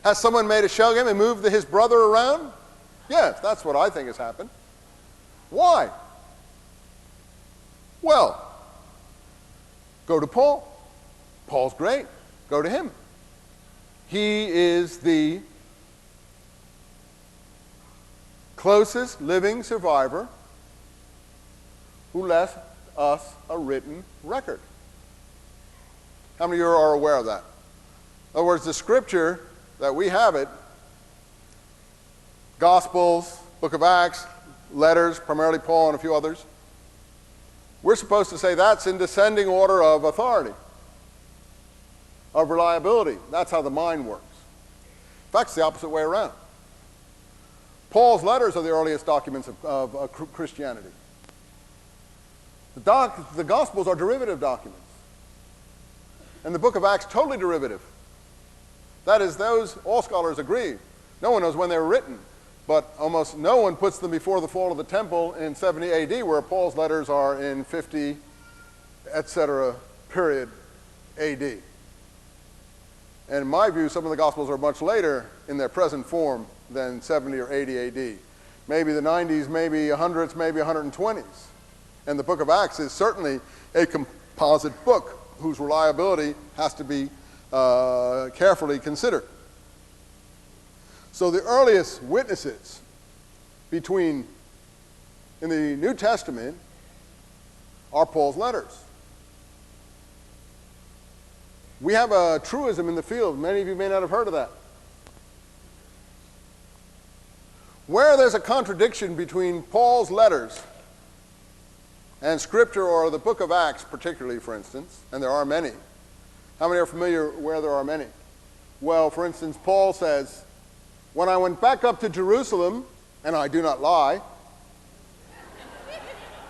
Has someone made a shell game and moved his brother around? Yes, that's what I think has happened. Why? Well, go to Paul. Paul's great. Go to him. He is the closest living survivor who left us a written record. How many of you are aware of that? In other words, the scripture that we have it, Gospels, Book of Acts, letters, primarily Paul and a few others, we're supposed to say that's in descending order of authority, of reliability. That's how the mind works. In fact, it's the opposite way around. Paul's letters are the earliest documents of Christianity. The Gospels are derivative documents. And the Book of Acts, totally derivative. That is, all scholars agree. No one knows when they were written, but almost no one puts them before the fall of the temple in 70 AD, where Paul's letters are in 50, etc., period, AD. And in my view, some of the Gospels are much later in their present form than 70 or 80 AD. Maybe the 90s, maybe 100s, maybe 120s. And the Book of Acts is certainly a composite book whose reliability has to be carefully considered. So the earliest witnesses in the New Testament are Paul's letters. We have a truism in the field. Many of you may not have heard of that. Where there's a contradiction between Paul's letters and Scripture, or the Book of Acts particularly, for instance, and there are many. How many are familiar where there are many? Well, for instance, Paul says, when I went back up to Jerusalem, and I do not lie,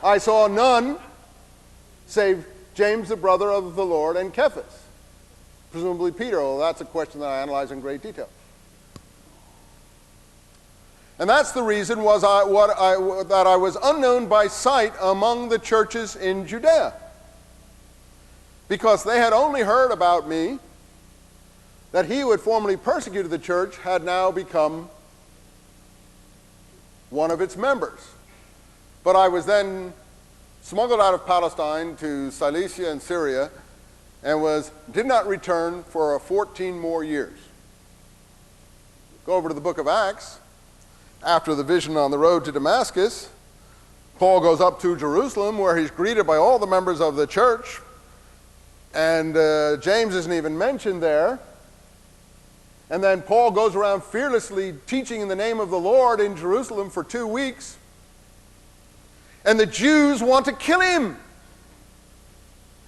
I saw none save James, the brother of the Lord, and Cephas, presumably Peter. Well, that's a question that I analyze in great detail. And that's the reason that I was unknown by sight among the churches in Judea. Because they had only heard about me, that he who had formerly persecuted the church had now become one of its members. But I was then smuggled out of Palestine to Cilicia and Syria, and did not return for 14 more years. Go over to the Book of Acts. After the vision on the road to Damascus, Paul goes up to Jerusalem, where he's greeted by all the members of the church, and James isn't even mentioned there. And then Paul goes around fearlessly teaching in the name of the Lord in Jerusalem for 2 weeks, and the Jews want to kill him.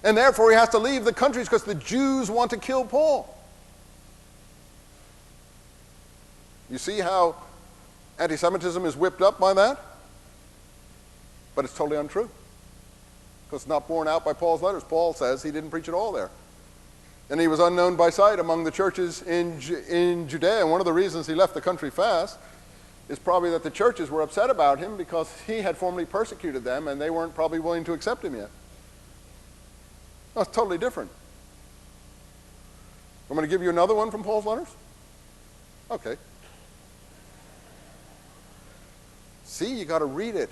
And therefore he has to leave the countries because the Jews want to kill Paul. You see how anti-Semitism is whipped up by that? But it's totally untrue, because it's not borne out by Paul's letters. Paul says he didn't preach at all there. And he was unknown by sight among the churches in Judea. And one of the reasons he left the country fast is probably that the churches were upset about him because he had formerly persecuted them, and they weren't probably willing to accept him yet. No, it's totally different. I'm going to give you another one from Paul's letters? Okay. See, you got to read it.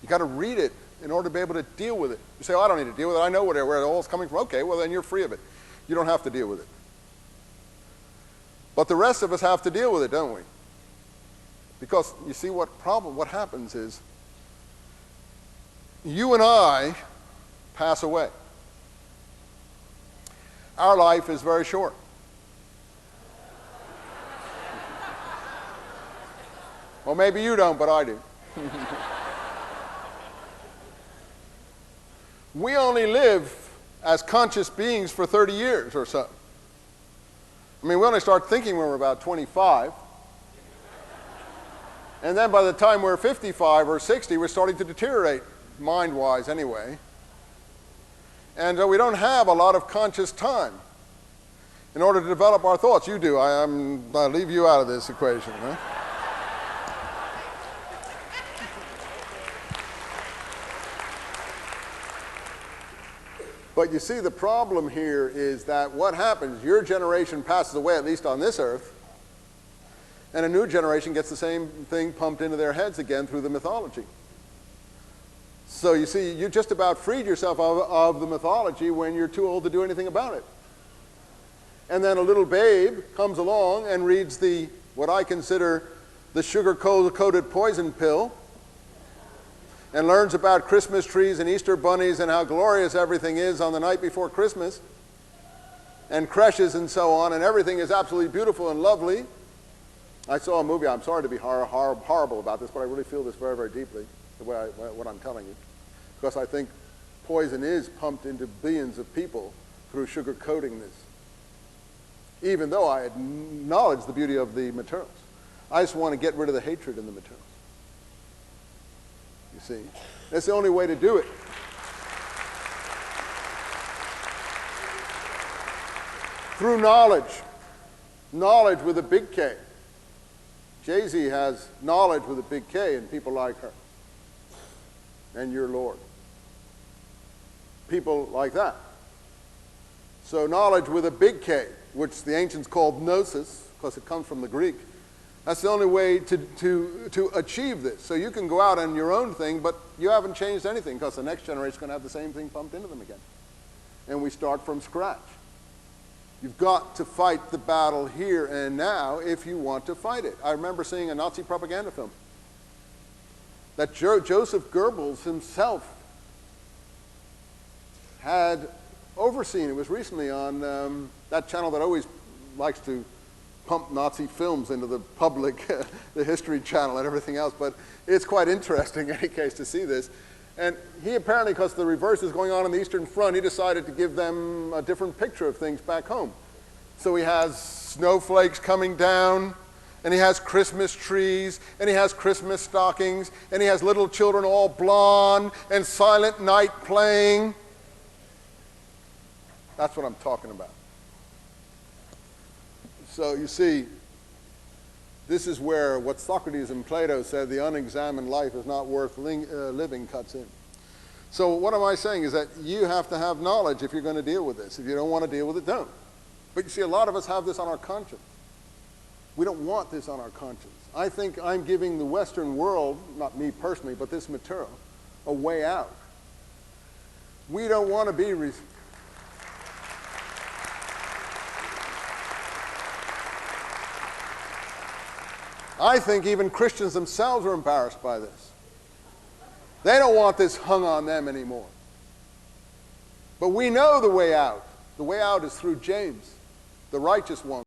You got to read it in order to be able to deal with it. You say, oh, I don't need to deal with it. I know where it all is coming from. Okay, well, then you're free of it. You don't have to deal with it. But the rest of us have to deal with it, don't we? Because you see what happens is you and I pass away. Our life is very short. Well, maybe you don't, but I do. We only live as conscious beings for 30 years or so. I mean, we only start thinking when we're about 25. And then by the time we're 55 or 60, we're starting to deteriorate, mind-wise anyway. And we don't have a lot of conscious time in order to develop our thoughts. You do. I leave you out of this equation. Huh? But you see, the problem here is that what happens, your generation passes away, at least on this earth, and a new generation gets the same thing pumped into their heads again through the mythology. So you see, you just about freed yourself of the mythology when you're too old to do anything about it. And then a little babe comes along and reads what I consider the sugar-coated poison pill, and learns about Christmas trees and Easter bunnies and how glorious everything is on the night before Christmas, and creches and so on, and everything is absolutely beautiful and lovely. I saw a movie, I'm sorry to be horrible about this, but I really feel this very, very deeply, what I'm telling you, because I think poison is pumped into billions of people through sugar-coating this, even though I acknowledge the beauty of the materials. I just want to get rid of the hatred in the materials. You see, that's the only way to do it. Through knowledge. Knowledge with a big K. Jay-Z has knowledge with a big K, and people like her. And your Lord. People like that. So knowledge with a big K, which the ancients called gnosis, because it comes from the Greek. That's the only way to achieve this. So you can go out on your own thing, but you haven't changed anything, because the next generation is going to have the same thing pumped into them again. And we start from scratch. You've got to fight the battle here and now if you want to fight it. I remember seeing a Nazi propaganda film that Joseph Goebbels himself had overseen. It was recently on that channel that always likes to pump Nazi films into the public, the History Channel and everything else, but it's quite interesting in any case to see this. And he apparently, because the reverse is going on the Eastern Front, he decided to give them a different picture of things back home. So he has snowflakes coming down, and he has Christmas trees, and he has Christmas stockings, and he has little children all blonde, and Silent Night playing. That's what I'm talking about. So you see, this is where what Socrates and Plato said, the unexamined life is not worth living, cuts in. So what am I saying is that you have to have knowledge if you're going to deal with this. If you don't want to deal with it, don't. But you see, a lot of us have this on our conscience. We don't want this on our conscience. I think I'm giving the Western world, not me personally, but this material, a way out. We don't want to be I think even Christians themselves are embarrassed by this. They don't want this hung on them anymore. But we know the way out. The way out is through James, the righteous one.